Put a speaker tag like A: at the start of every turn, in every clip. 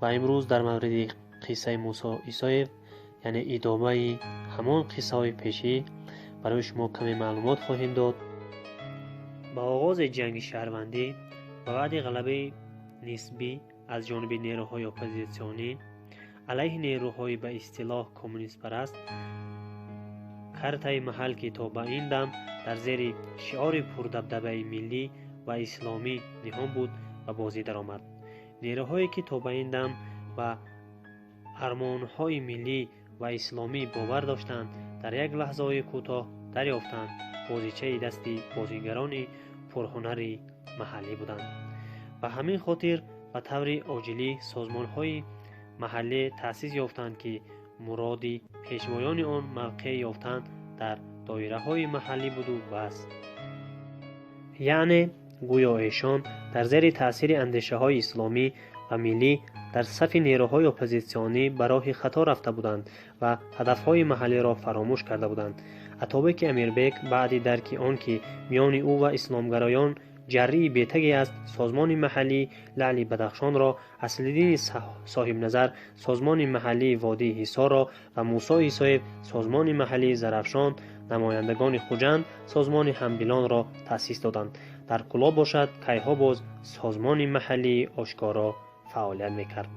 A: و امروز در مورد قصه موسی عیسایف، یعنی ادامه همان قصه های پیشی، برای شما کمی معلومات خواهیم داد. با آغاز جنگ شهروندی و بعد غلبه نسبی از جانب نیروهای اپوزیسیونی علیه نیروهای به اصطلاح کمونیست پرست، کارتای محل که تا به این دم در زیر شعار پردبدبه ملی و اسلامی نهان بود و بازی درآمد. نیروهایی که تا به این دم و ارمانهای ملی و اسلامی باور داشتند، در یک لحظه کوتاه دریافتند بازیچه دستی بازیگران پرهنر محلی بودند. و همین خاطر به طور عاجلی سازمان‌های محلی تأسیس یافتند که مراد پیشوایان آن موقع یافتند در دایره‌های محلی بود و بس. یعنی گویا ایشان در زیر تأثیر اندیشه‌های اسلامی و ملی در صف نیروهای اپوزیسیونی به راه خطا رفته بودند و هدفهای محلی را فراموش کرده بودند. اتابک امیربک بعد درک آن که میان او و اسلامگرایان جری بیتگی است، سازمان محلی لعلی بدخشان را، اصل‌الدین صاحب نظر سازمان محلی وادی حصار را و موسی عیسایف سازمان محلی زرافشان، نمایندگان خوجند سازمان همدلان را تأسیس دادند. در کلا باشد کیها باز سازمان محلی آشکارا فعالیت میکرد.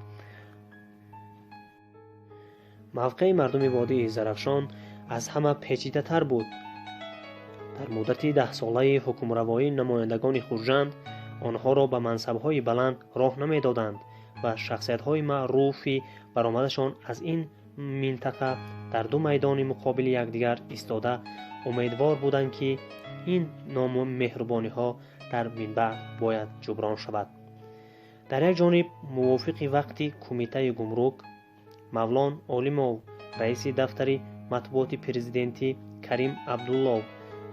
A: موقع مردم وادی زرافشان از همه پیچیده تر بود. در مدت 10 ساله حکمروایی نمایندگان خوجند آنها را به منصب‌های بلند راه نمی‌دادند و شخصیت‌های معروفی برآمدشان از این منطقه در دو میدان مقابل یکدیگر ایستاده امیدوار بودند که این نامهربانی‌ها در من بعد باید جبران شود. در یک جانب موافق وقتی کمیته گمرک مولان عالمov، رئیس دفتر مطبوعات پرزیدنتی کریم عبدالله،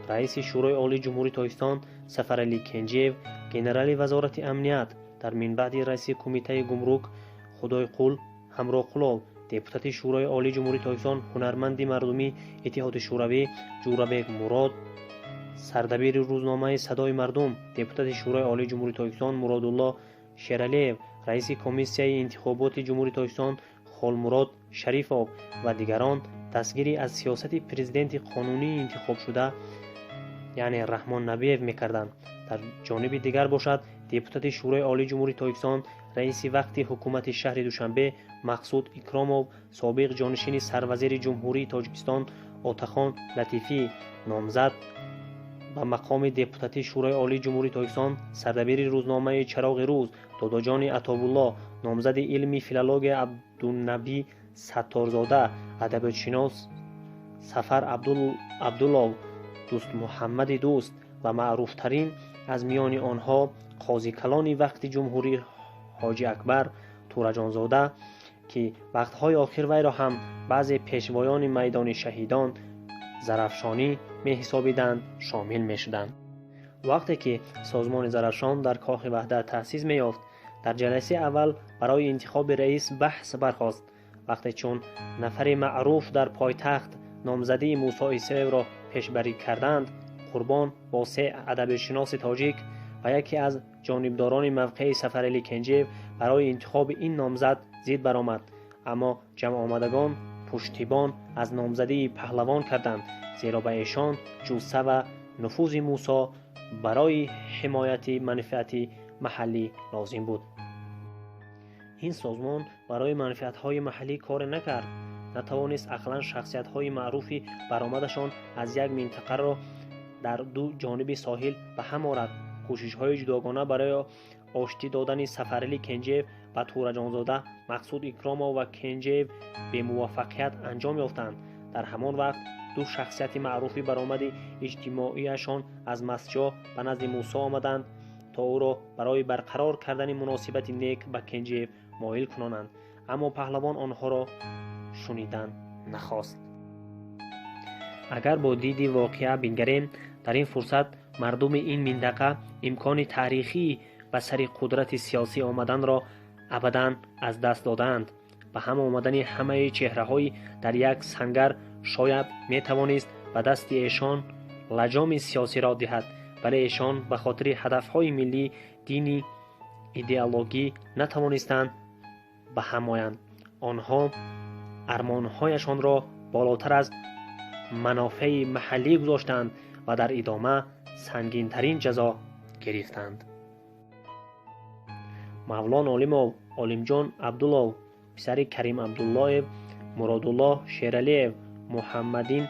A: رئیس شورای عالی جمهوری تاجیکستان سفرعلی کنجیو، گنرال وزارت امنیت، در من بعد رئیس کمیته گمرک خدایقل همراقلov، دپوتات شورای عالی جمهوری تاجیکستان هنرمند مردمی اتحاد شوروی جورابک مراد، سردبیر روزنامه صدای مردم دپوتات شورای عالی جمهوری تاجیکستان مرادالله شیرالیو، رئیس کمیسیون انتخابات جمهوری تاجیکستان خالمراد شریفov و دیگران دستگیری از سیاست پرزیدنت قانونی انتخاب شده یعنی رحمان نبیев میکردند. در جانب دیگر باشد دپوتات شورای عالی جمهوری تاجیکستان رئیس وقت حکومت شهر دوشنبه مقصود اکرامov، سابق جانشین سروزیر جمهوری تاجیکستان آتاخان لطیفی نامزد به مقام دپوتات شورای عالی جمهوری تاجیکستان، سردبیر روزنامه چراغ روز داداجان عطابالله، نامزد علمی فیلولوگ عبدالنبی ستارزاده، ادبیاتشناس سفر عبدالله، دوست محمد دوست و معروفترین از میان آنها قاضی کلان وقت جمهوری حاجی اکبر تورجانزاده که وقتهای آخر وی را هم بعض پیشوایان میدان شهیدان زرافشانی می حسابیدند شامل می شدند. وقتی که سازمان زرافشان در کاخ وحدت تأسیس می یافت، در جلسه اول برای انتخاب رئیس بحث برخاست. وقتی چون نفر معروف در پایتخت نامزدی موسی عیسایف را پیشبری کردند، قربان با 3 ادبیاتشناس تاجیک و یکی از جانبداران موقع سفرعلی کنجیو برای انتخاب این نامزد زید برآمد، اما جمع آمدگان پشتیبان از نامزدی پهلوان کردند، زیرا به ایشان جوسه و نفوذ موسی برای حمایت منفعت محلی لازم بود. این سازمان برای منفعت‌های محلی کار نکرد، نتوانست عقلاً شخصیت‌های معروفی برآمدشان از یک منطقه را در دو جانب ساحل به هم آورد. کوشش‌های جداگانه برای آشتی دادن سفرعلی کنجیو و تورجانزاده مقصود اکرامov و کنجیو به موفقیت انجام یافتند. در همان وقت دو شخصیت معروفی برآمد اجتماعیشان از مسجد به نزد موسی آمدند تا او را برای برقرار کردن مناسبت نیک به کنجیو مایل کنانند، اما پهلوان آنها را شنیدن نخواست. اگر با دید واقعه بنگریم، در این فرصت مردم این منطقه امکان تاریخی به سر قدرت سیاسی آمدن را ابداً از دست دادند. به هم آمدن همه چهره‌های در یک سنگر شاید می توانست به دست ایشان لجام سیاسی را دهد، ولی ایشان به خاطر هدفهای ملی، دینی، ایدئولوژی نتوانستند به هم آیند. آنها ارمانهایشان را بالاتر از منافع محلی گذاشتند و در ادامه سنگین‌ترین جزا گرفتند. мавлон олимов олимҷон абдуллов писари карим абдуллоев муродуллоҳ шералиев муҳаммадин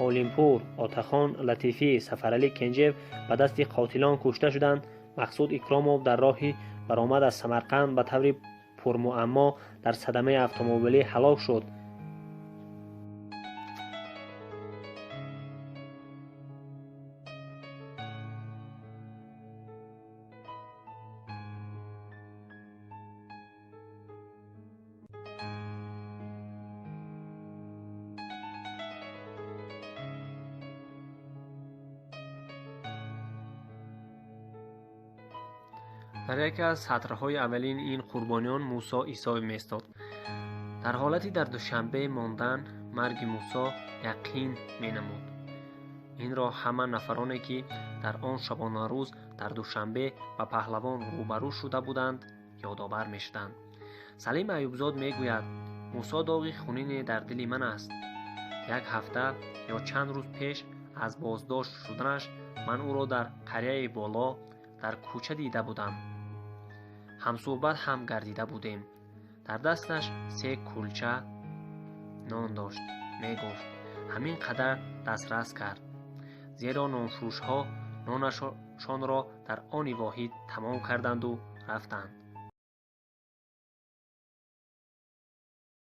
A: олимпур отахон латифӣ сафаралӣ кенҷев ба дасти қотилон кушта шуданд. мақсуд икромов дар роҳи баромад аз самарқанд ба таври пурмуаммо дар садамаи автомобилӣ ҳалок шуд. дар яке аз сатрҳои аввалин ин қурбониён мусо исоев меистод. дар ҳолати дар душанбе мондан марги мусо яқин менамуд. инро ҳама нафароне ки дар он шабонарӯз дар душанбе ба паҳлавон рӯбарӯ шуда буданд ёдовар мешуданд. салим аюбзод мегӯяд: мусо доғи хунине дар дили ман аст. як ҳафта ё чанд рӯз пеш аз боздошт шуданаш ман ӯро дар қарияи боло дар кӯча дида будам. ҳамсӯҳбат ҳам гардида будем. дар дасташ 3 кулча нон дошт. мегуфт ҳамин қадар дастрас кард, зеро нонфурӯшҳо нонашонро дар они воҳид тамом карданду рафтанд.